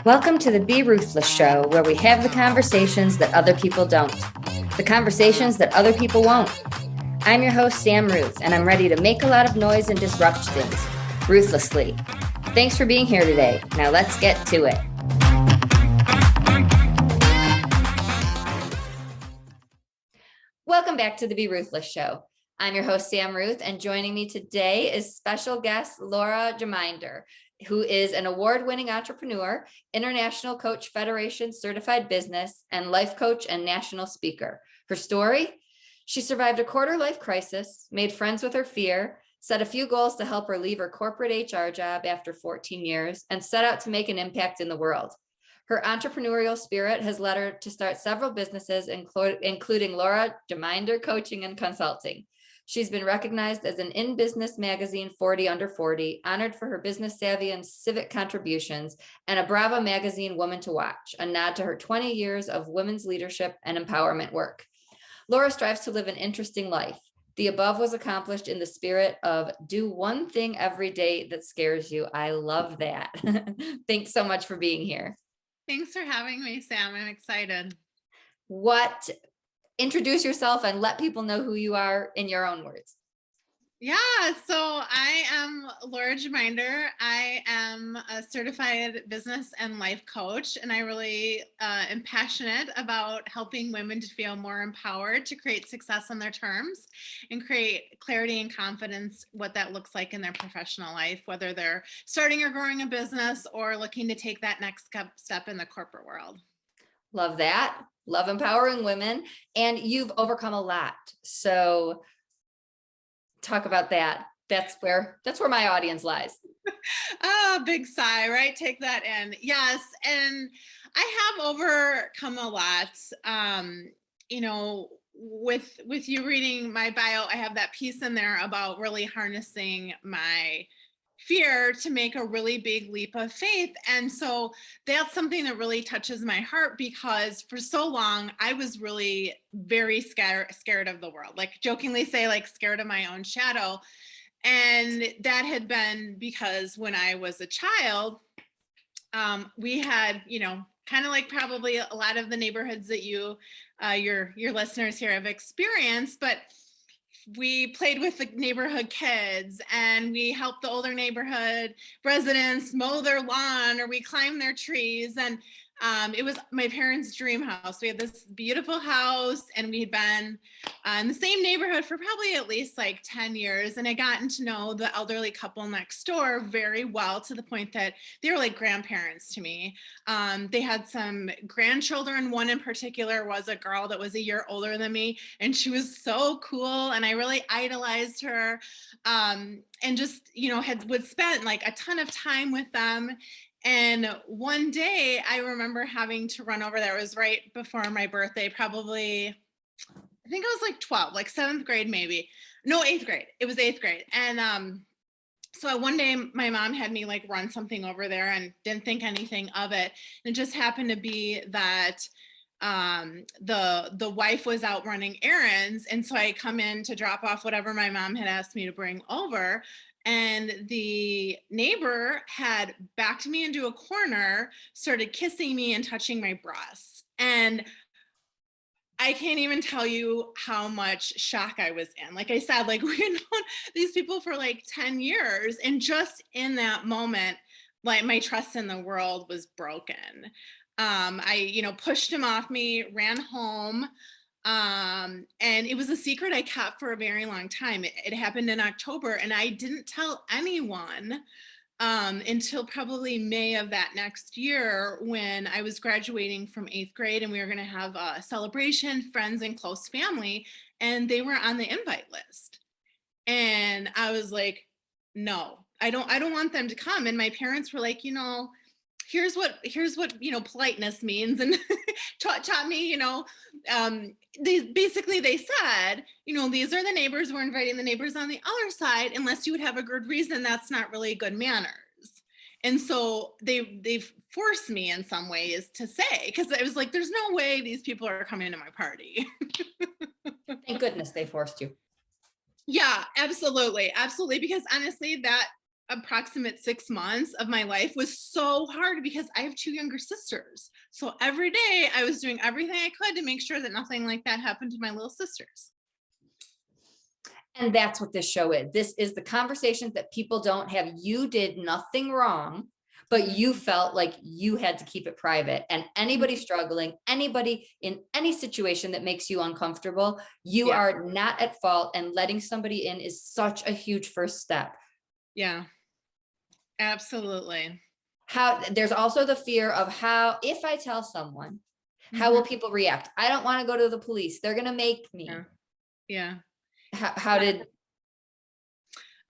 Welcome to the Be Ruthless Show, where we have the conversations that other people don't, the conversations that other people won't. I'm your host, Sam Ruth, and I'm ready to make a lot of noise and disrupt things, ruthlessly. Thanks for being here today. Now let's get to it. Welcome back to the Be Ruthless Show. I'm your host, Sam Ruth, and joining me today is special guest Laura Gmeinder, who is an award-winning entrepreneur, International Coach Federation certified business, and life coach and national speaker. Her story? She survived a quarter-life crisis, made friends with her fear, set a few goals to help her leave her corporate HR job after 14 years, and set out to make an impact in the world. Her entrepreneurial spirit has led her to start several businesses, including Laura Gmeinder Coaching and Consulting. She's been recognized as an InBusiness Magazine 40 Under 40, honored for her business savvy and civic contributions, and a BRAVA Magazine Woman to Watch, a nod to her 20 years of women's leadership and empowerment work. Laura strives to live an interesting life. The above was accomplished in the spirit of do one thing every day that scares you. I love that. Thanks so much for being here. Thanks for having me, Sam. I'm excited. Introduce yourself and let people know who you are in your own words. Yeah, so I am Laura Gmeinder. I am a certified business and life coach, and I really am passionate about helping women to feel more empowered to create success on their terms and create clarity and confidence, what that looks like in their professional life, whether they're starting or growing a business or looking to take that next step in the corporate world. Love that. Love empowering women. And you've overcome a lot. So talk about that. That's where my audience lies. Oh, big sigh, right? Take that in. Yes. And I have overcome a lot. With you reading my bio, I have that piece in there about really harnessing my fear to make a really big leap of faith. And so that's something that really touches my heart, because for so long I was really very scared of the world, like jokingly say, like scared of my own shadow. And that had been because when I was a child, we had, kind of like probably a lot of the neighborhoods that your listeners here have experienced, but we played with the neighborhood kids and we helped the older neighborhood residents mow their lawn, or we climbed their trees. And it was my parents' dream house. We had this beautiful house, and we'd been in the same neighborhood for probably at least like 10 years. And I gotten to know the elderly couple next door very well, to the point that they were like grandparents to me. They had some grandchildren. One in particular was a girl that was a year older than me, and she was so cool. And I really idolized her, and just, would spend like a ton of time with them. And one day I remember having to run over there. It was right before my birthday, probably, I think I was like 12, like 7th grade, maybe. No, 8th grade. It was 8th grade. And so one day my mom had me like run something over there and didn't think anything of it. And it just happened to be that the wife was out running errands. And so I come in to drop off whatever my mom had asked me to bring over. And the neighbor had backed me into a corner, started kissing me and touching my breasts. And I can't even tell you how much shock I was in. Like I said, like we had known these people for like 10 years. And just in that moment, like my trust in the world was broken. I pushed him off me, ran home. And it was a secret I kept for a very long time. It happened in October, and I didn't tell anyone until probably May of that next year, when I was graduating from 8th grade, and we were going to have a celebration, friends and close family, and they were on the invite list. And I was like, no, I don't want them to come. And my parents were like, here's what politeness means, and taught me, they said, these are the neighbors, we're inviting the neighbors on the other side. Unless you would have a good reason, that's not really good manners. And so they've forced me in some ways to say, because it was like, there's no way these people are coming to my party. Thank goodness they forced you. Yeah, absolutely. Because honestly, that approximate 6 months of my life was so hard because I have 2 younger sisters. So every day I was doing everything I could to make sure that nothing like that happened to my little sisters. And that's what this show is. This is the conversations that people don't have. You did nothing wrong, but you felt like you had to keep it private. And anybody struggling, anybody in any situation that makes you uncomfortable, you are not at fault, and letting somebody in is such a huge first step. Yeah, absolutely. There's also the fear of how, if I tell someone, how will people react? I don't want to go to the police. They're going to make me. Yeah. How did?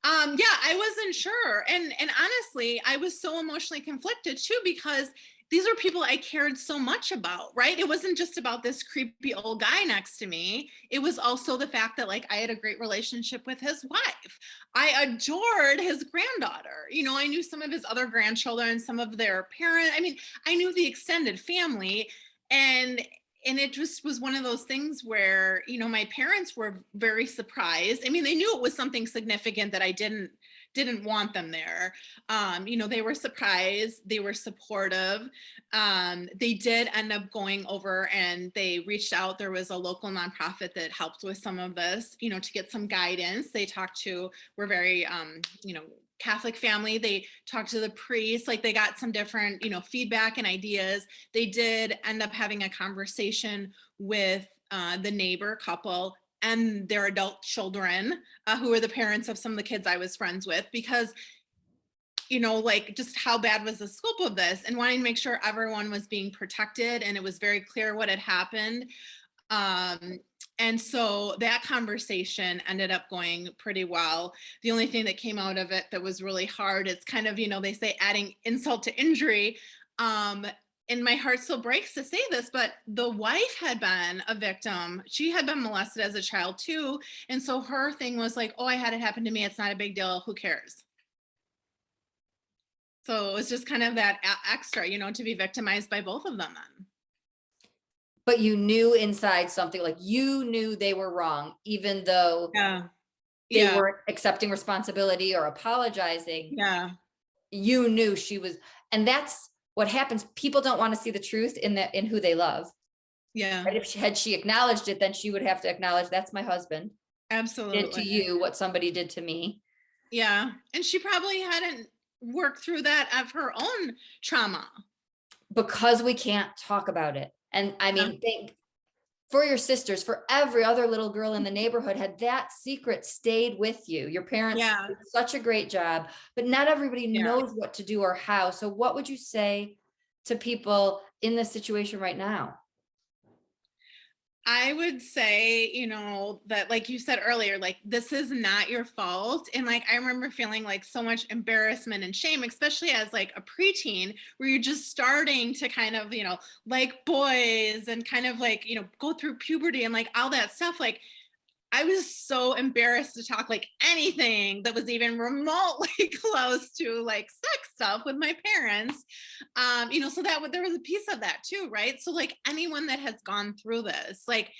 Yeah, I wasn't sure. And honestly, I was so emotionally conflicted too, because these are people I cared so much about, right? It wasn't just about this creepy old guy next to me. It was also the fact that like I had a great relationship with his wife. I adored his granddaughter. You know, I knew some of his other grandchildren, some of their parents. I mean, I knew the extended family. And it just was one of those things where, you know, my parents were very surprised. I mean, they knew it was something significant that I didn't want them there. You know, they were surprised, they were supportive. They did end up going over and they reached out. There was a local nonprofit that helped with some of this, you know, to get some guidance. They we're very, you know, Catholic family. They talked to the priest, like they got some different, you know, feedback and ideas. They did end up having a conversation with the neighbor couple and their adult children, who were the parents of some of the kids I was friends with, because, you know, like just how bad was the scope of this, and wanting to make sure everyone was being protected and it was very clear what had happened. And so that conversation ended up going pretty well. The only thing that came out of it that was really hard, it's kind of, you know, they say adding insult to injury. And my heart still breaks to say this, but the wife had been a victim. She had been molested as a child too. And so her thing was like, oh, I had it happen to me. It's not a big deal. Who cares? So it was just kind of that extra, you know, to be victimized by both of them then. But you knew inside something, like you knew they were wrong, even though they weren't accepting responsibility or apologizing. You knew she was, and that's what happens. People don't want to see the truth in who they love. Right? If she acknowledged it, then she would have to acknowledge that's my husband. Absolutely. Did to you what somebody did to me. Yeah. And she probably hadn't worked through that of her own trauma. Because we can't talk about it. And I mean, for your sisters, for every other little girl in the neighborhood, had that secret stayed with you. Your parents did such a great job, but not everybody knows what to do or how. So what would you say to people in this situation right now? I would say, you know, that like you said earlier, like this is not your fault. And like I remember feeling like so much embarrassment and shame, especially as like a preteen, where you're just starting to kind of, you know, like boys and kind of like, you know, go through puberty and like all that stuff. Like I was so embarrassed to talk like anything that was even remotely close to like sex stuff with my parents. You know, so there was a piece of that too, right? So like anyone that has gone through this, like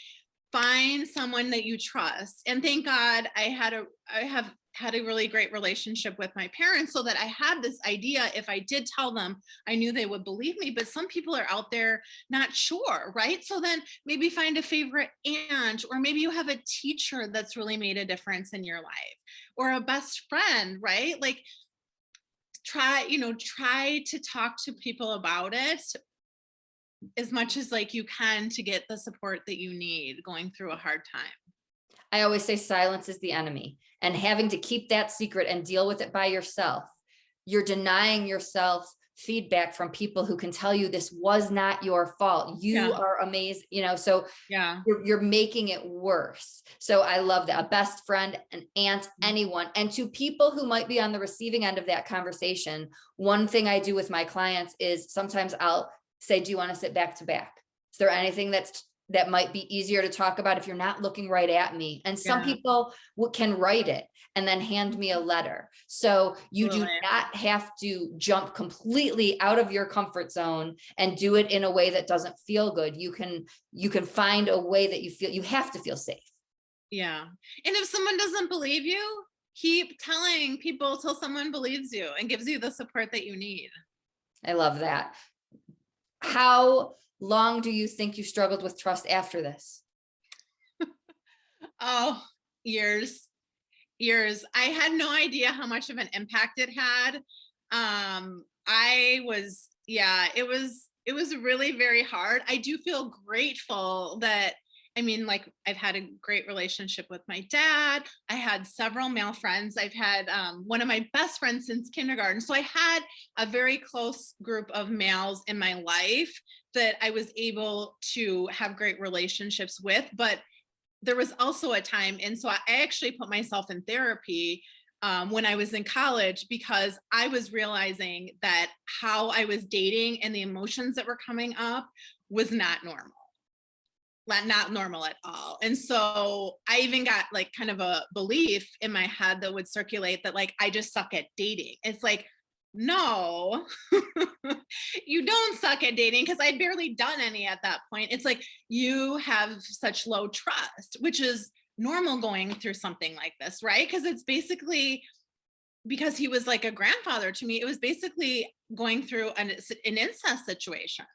find someone that you trust. And thank God I have had a really great relationship with my parents, so that I had this idea, if I did tell them, I knew they would believe me. But some people are out there not sure, right? So then maybe find a favorite aunt, or maybe you have a teacher that's really made a difference in your life, or a best friend, right? Like try to talk to people about it as much as like you can, to get the support that you need going through a hard time. I always say silence is the enemy, and having to keep that secret and deal with it by yourself. You're denying yourself feedback from people who can tell you this was not your fault. You are amazing, you know, so you're making it worse. So I love that. A best friend, an aunt, anyone. And to people who might be on the receiving end of that conversation, one thing I do with my clients is sometimes I'll say, do you want to sit back to back? Is there anything that might be easier to talk about if you're not looking right at me? And some people can write it and then hand me a letter. So you do not have to jump completely out of your comfort zone and do it in a way that doesn't feel good. You can find a way that you have to feel safe. Yeah. And if someone doesn't believe you, keep telling people till someone believes you and gives you the support that you need. I love that. How long do you think you struggled with trust after this? Oh, years. I had no idea how much of an impact it had. It was really very hard. I do feel grateful that, I mean, like, I've had a great relationship with my dad. I had several male friends. I've had one of my best friends since kindergarten. So I had a very close group of males in my life that I was able to have great relationships with. But there was also a time, and so I actually put myself in therapy when I was in college, because I was realizing that how I was dating and the emotions that were coming up was not normal at all. And so I even got like kind of a belief in my head that would circulate that like I just suck at dating. It's like, no, you don't suck at dating, because I'd barely done any at that point. It's like, you have such low trust, which is normal going through something like this, right? Because it's basically, because he was like a grandfather to me, it was basically going through an incest situation.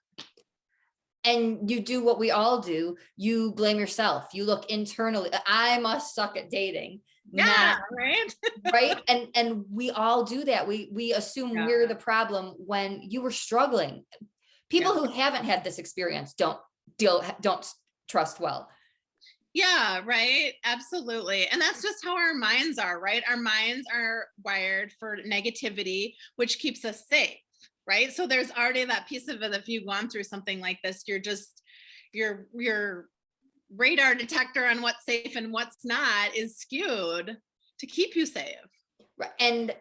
And you do what we all do. You blame yourself. You look internally. I must suck at dating. Yeah, right. Right. And we all do that. We assume Yeah. we're the problem when you were struggling. People who haven't had this experience don't trust well. Yeah, right. Absolutely. And that's just how our minds are, right? Our minds are wired for negativity, which keeps us safe, right? So there's already that piece of it. If you've gone through something like this, your radar detector on what's safe and what's not is skewed to keep you safe. Right. And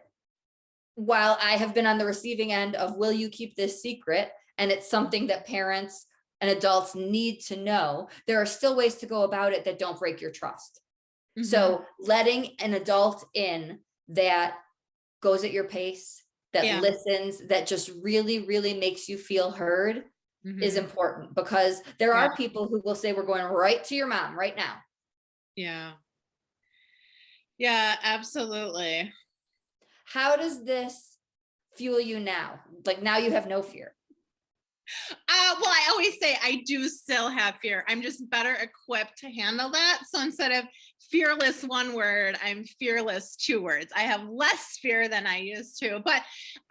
while I have been on the receiving end of, will you keep this secret? And it's something that parents and adults need to know, there are still ways to go about it that don't break your trust. Mm-hmm. So letting an adult in that goes at your pace, that listens, that just really, really makes you feel heard, is important, because there are people who will say, we're going right to your mom right now. Yeah. Yeah, absolutely. How does this fuel you now? Like, now you have no fear. Well, I always say I do still have fear. I'm just better equipped to handle that. So instead of fearless one word, I'm fearless 2 words. I have less fear than I used to. But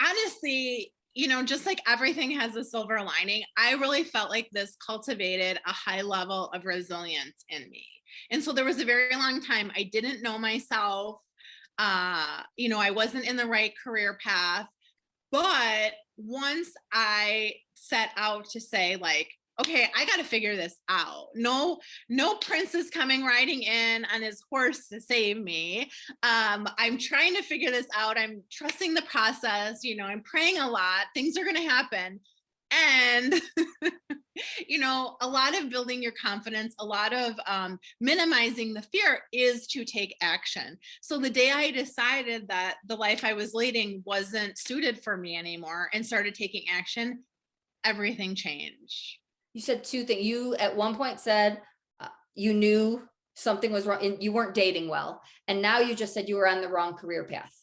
honestly, you know, just like everything has a silver lining, I really felt like this cultivated a high level of resilience in me. And so there was a very long time I didn't know myself. You know, I wasn't in the right career path. But once I set out to say, like, okay, I got to figure this out. No prince is coming riding in on his horse to save me. I'm trying to figure this out. I'm trusting the process. You know, I'm praying a lot. Things are going to happen. And, you know, a lot of building your confidence, a lot of minimizing the fear is to take action. So the day I decided that the life I was leading wasn't suited for me anymore and started taking action, everything changed. You said 2 things. You at one point said you knew something was wrong and you weren't dating well. And now you just said you were on the wrong career path.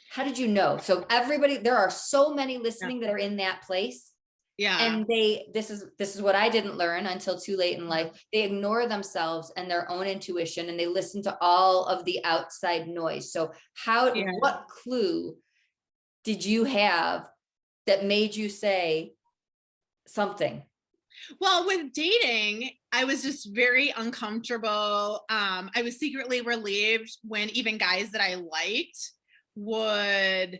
How did you know? So everybody, there are so many listening that are in that place. Yeah. And this is what I didn't learn until too late in life. They ignore themselves and their own intuition, and they listen to all of the outside noise. So what clue did you have that made you say something? Well, with dating, I was just very uncomfortable. I was secretly relieved when even guys that I liked would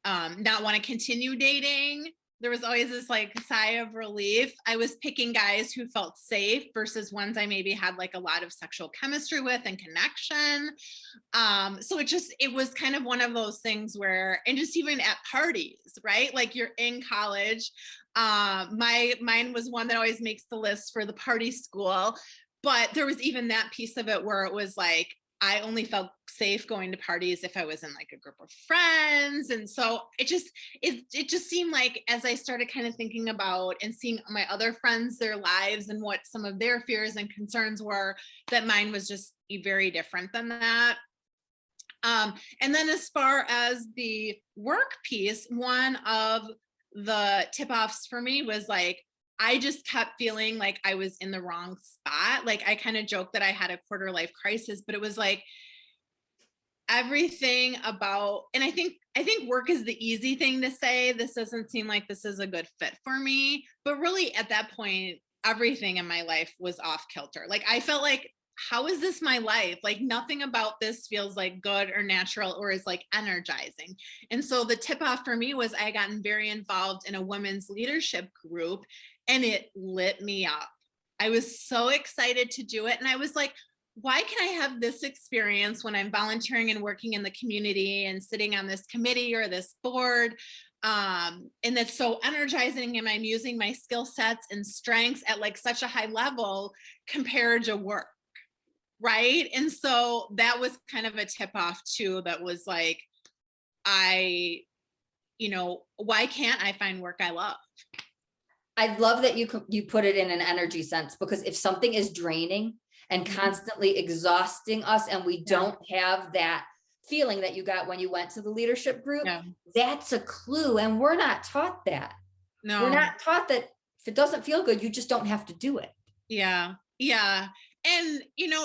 not want to continue dating. There was always this like sigh of relief. I was picking guys who felt safe versus ones I maybe had like a lot of sexual chemistry with and connection. So it was kind of one of those things where, and just even at parties, right? Like, you're in college. Mine was one that always makes the list for the party school, but there was even that piece of it where it was like, I only felt safe going to parties if I was in like a group of friends. And so it just seemed like, as I started kind of thinking about and seeing my other friends, their lives and what some of their fears and concerns were, that mine was just very different than that. And then as far as the work piece, one of the tip-offs for me was like, I just kept feeling like I was in the wrong spot. Like I kind of joked that I had a quarter life crisis, but it was like everything about, and I think work is the easy thing to say. This doesn't seem like this is a good fit for me, but really at that point, everything in my life was off kilter. Like I felt like, how is this my life? Like nothing about this feels like good or natural or is like energizing. And so the tip off for me was I gotten very involved in a women's leadership group and it lit me up. I was so excited to do it. And I was like, why can I have this experience when I'm volunteering and working in the community and sitting on this committee or this board? And that's so energizing, and I'm using my skill sets and strengths at like such a high level compared to work. Right. And so that was kind of a tip off too, that was like, why can't I find work I love? I love that you put it in an energy sense, because if something is draining and constantly exhausting us and we don't have that feeling that you got when you went to the leadership group, that's a clue. And we're not taught that. No, we're not taught that if it doesn't feel good, you just don't have to do it. Yeah. And,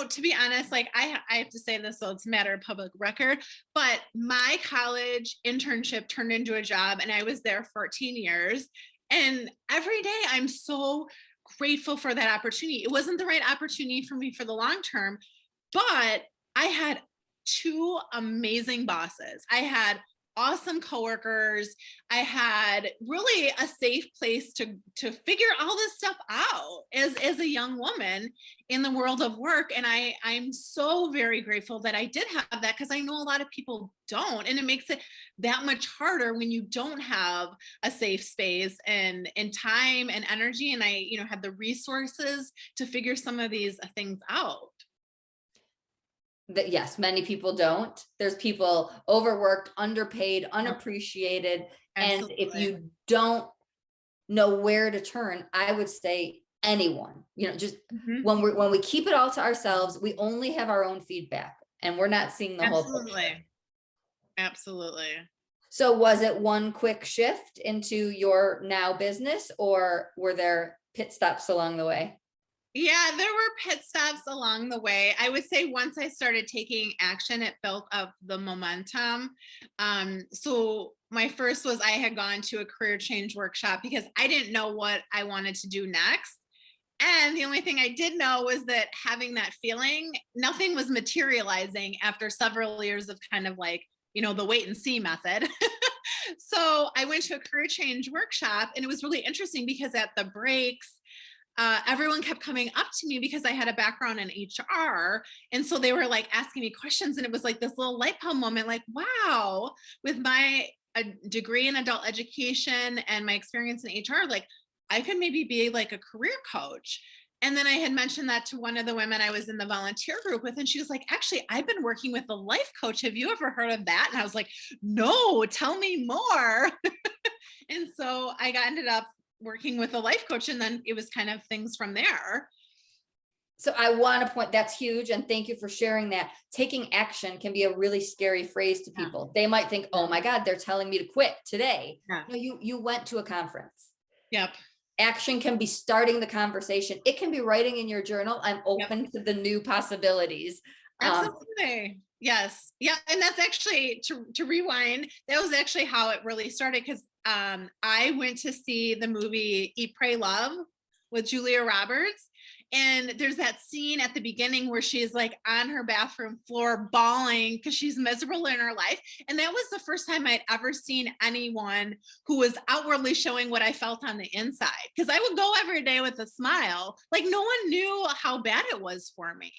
to be honest, like I have to say this, so it's a matter of public record, but my college internship turned into a job and I was there 14 years. And every day I'm so grateful for that opportunity. It wasn't the right opportunity for me for the long term, but I had two amazing bosses. I had awesome coworkers. I had really a safe place to figure all this stuff out as a young woman in the world of work. And I'm so very grateful that I did have that, because I know a lot of people don't. And it makes it that much harder when you don't have a safe space and time and energy. And I, had the resources to figure some of these things out. That yes, many people don't. There's people overworked, underpaid, unappreciated. Absolutely. And if you don't know where to turn, I would say anyone, just when we keep it all to ourselves, we only have our own feedback and we're not seeing the whole picture. Absolutely. So was it one quick shift into your now business, or were there pit stops along the way? Yeah, there were pit stops along the way. I would say once I started taking action, it built up the momentum. So my first was I had gone to a career change workshop because I didn't know what I wanted to do next. And the only thing I did know was that having that feeling, nothing was materializing after several years of kind of like, the wait and see method. So I went to a career change workshop, and it was really interesting because at the breaks, everyone kept coming up to me because I had a background in HR. And so they were like asking me questions, and it was like this little light bulb moment, like, wow, with my degree in adult education and my experience in HR, like I could maybe be like a career coach. And then I had mentioned that to one of the women I was in the volunteer group with, and she was like, actually, I've been working with a life coach. Have you ever heard of that? And I was like, no, tell me more. And so I ended up working with a life coach, and then it was kind of things from there. So I want to point, that's huge. And thank you for sharing that. Taking action can be a really scary phrase to people. They might think, oh my God, they're telling me to quit today. No, you went to a conference. Yep. Action can be starting the conversation. It can be writing in your journal, I'm open to the new possibilities. Absolutely. Yes. Yeah. And that's actually, to rewind, that was actually how it really started. Because I went to see the movie Eat, Pray, Love with Julia Roberts. And there's that scene at the beginning where she's like on her bathroom floor bawling because she's miserable in her life. And that was the first time I'd ever seen anyone who was outwardly showing what I felt on the inside. Because I would go every day with a smile. Like no one knew how bad it was for me,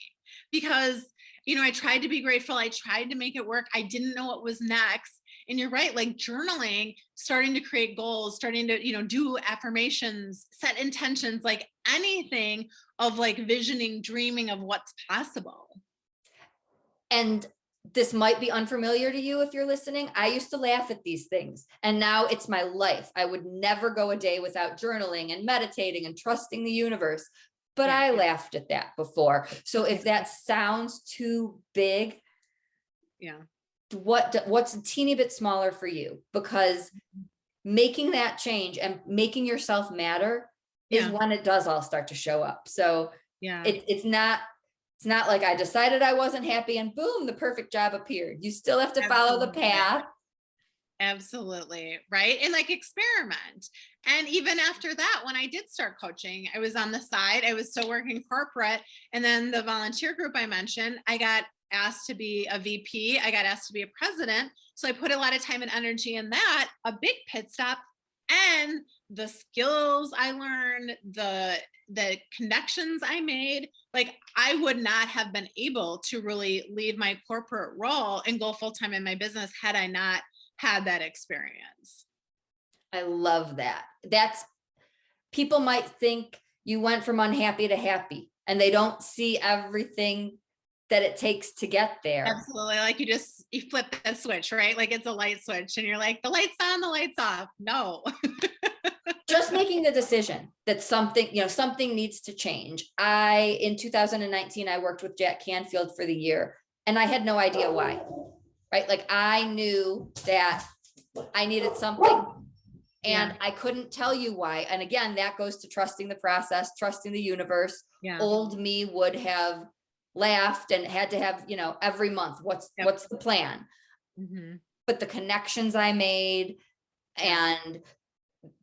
because, I tried to be grateful. I tried to make it work. I didn't know what was next. And you're right, like journaling, starting to create goals, starting to, do affirmations, set intentions, like anything of like visioning, dreaming of what's possible. And this might be unfamiliar to you if you're listening. I used to laugh at these things, and now it's my life. I would never go a day without journaling and meditating and trusting the universe. But I laughed at that before. So if that sounds too big, what's a teeny bit smaller for you, because making that change and making yourself matter is when it does all start to show up. So it's not like I decided I wasn't happy and boom, the perfect job appeared. You still have to follow the path. Absolutely. Right. And like experiment. And even after that, when I did start coaching, I was on the side, I was still working corporate. And then the volunteer group I mentioned, I got asked to be a VP. I got asked to be a president. So I put a lot of time and energy in that, a big pit stop, and the skills I learned, the connections I made. Like, I would not have been able to really leave my corporate role and go full-time in my business had I not had that experience. I love that. People might think you went from unhappy to happy, and they don't see everything that it takes to get there. Absolutely. Like you flip that switch, right? Like it's a light switch and you're like, the light's on, the light's off. No. Just making the decision that something needs to change. In 2019, I worked with Jack Canfield for the year, and I had no idea why, right? Like, I knew that I needed something, and I couldn't tell you why. And again, that goes to trusting the process, trusting the universe. Old me would have laughed and had to have, every month, what's the plan? But the connections I made, and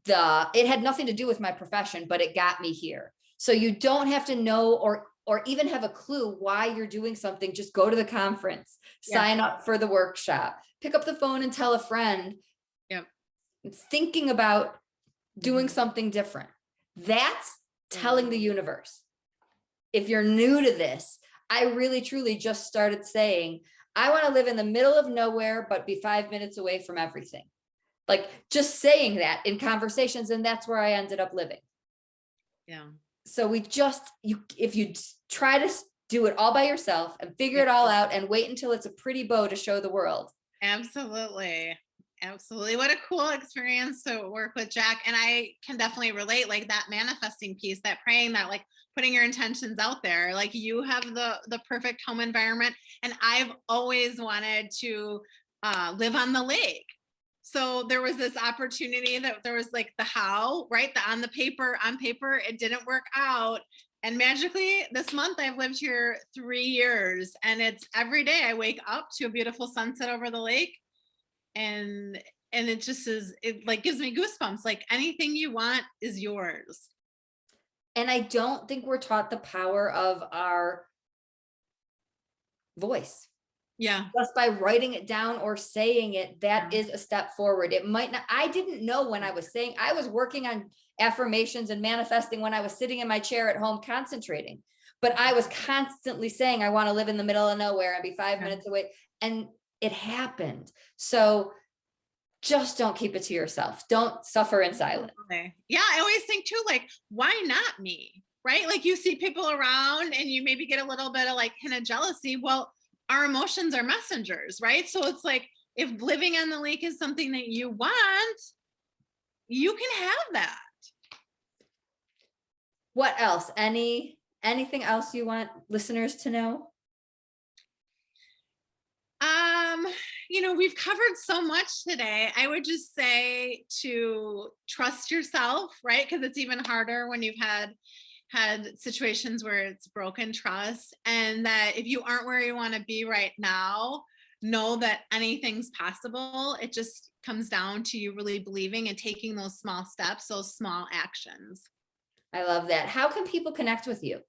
it had nothing to do with my profession, but it got me here. So you don't have to know or even have a clue why you're doing something. Just go to the conference, sign up for the workshop, pick up the phone and tell a friend. Thinking about doing something different. That's telling the universe. If you're new to this, I really, truly just started saying, I want to live in the middle of nowhere, but be 5 minutes away from everything. Like, just saying that in conversations. And that's where I ended up living. So if you try to do it all by yourself and figure it all out and wait until it's a pretty bow to show the world. Absolutely. What a cool experience to work with Jack. And I can definitely relate, like that manifesting piece, that praying, that like putting your intentions out there. Like, you have the perfect home environment. And I've always wanted to live on the lake. So there was this opportunity that there was like the how, right? On paper, it didn't work out. And magically this month I've lived here 3 years, and it's every day I wake up to a beautiful sunset over the lake. And it just it like gives me goosebumps. Like, anything you want is yours. And I don't think we're taught the power of our voice. Just by writing it down or saying it, that is a step forward. It might not, I didn't know when I was working on affirmations and manifesting when I was sitting in my chair at home concentrating, but I was constantly saying, I want to live in the middle of nowhere and be 5 minutes away. And it happened. So just don't keep it to yourself. Don't suffer in silence. Yeah. I always think too, like, why not me? Right? Like, you see people around and you maybe get a little bit of like hint of jealousy. Well, our emotions are messengers, right? So it's like, if living on the lake is something that you want, you can have that. What else? Anything else you want listeners to know? We've covered so much today. I would just say to trust yourself, right? Because it's even harder when you've had situations where it's broken trust, and that if you aren't where you want to be right now, know that anything's possible. It just comes down to you really believing and taking those small steps, those small actions. I love that. How can people connect with you?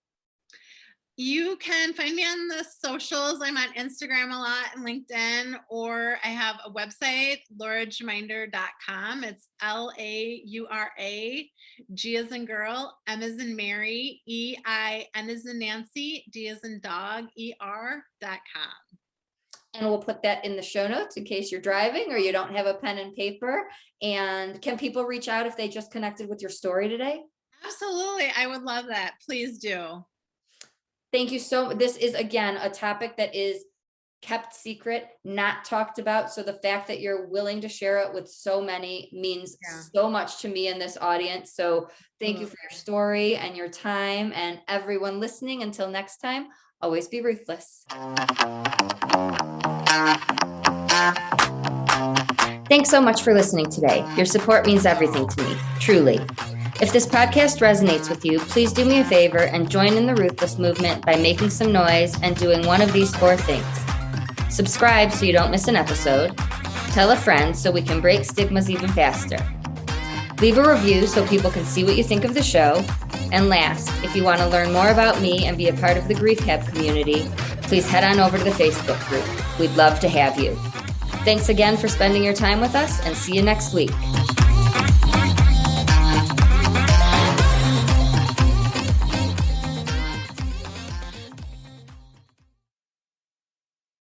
You can find me on the socials. I'm on Instagram a lot and LinkedIn, or I have a website, lauragmeinder.com. It's LAURA, G as in girl, M as in Mary, EIN as in Nancy, D as in dog, ER.com. And we'll put that in the show notes in case you're driving or you don't have a pen and paper. And can people reach out if they just connected with your story today? Absolutely. I would love that. Please do. Thank you so much. This is, again, a topic that is kept secret, not talked about. So the fact that you're willing to share it with so many means so much to me and this audience. So thank you for your story and your time, and everyone listening. Until next time, always be ruthless. Thanks so much for listening today. Your support means everything to me, truly. If this podcast resonates with you, please do me a favor and join in the Ruthless movement by making some noise and doing one of these 4 things. Subscribe so you don't miss an episode. Tell a friend so we can break stigmas even faster. Leave a review so people can see what you think of the show. And last, if you want to learn more about me and be a part of the Grief Hab community, please head on over to the Facebook group. We'd love to have you. Thanks again for spending your time with us, and see you next week.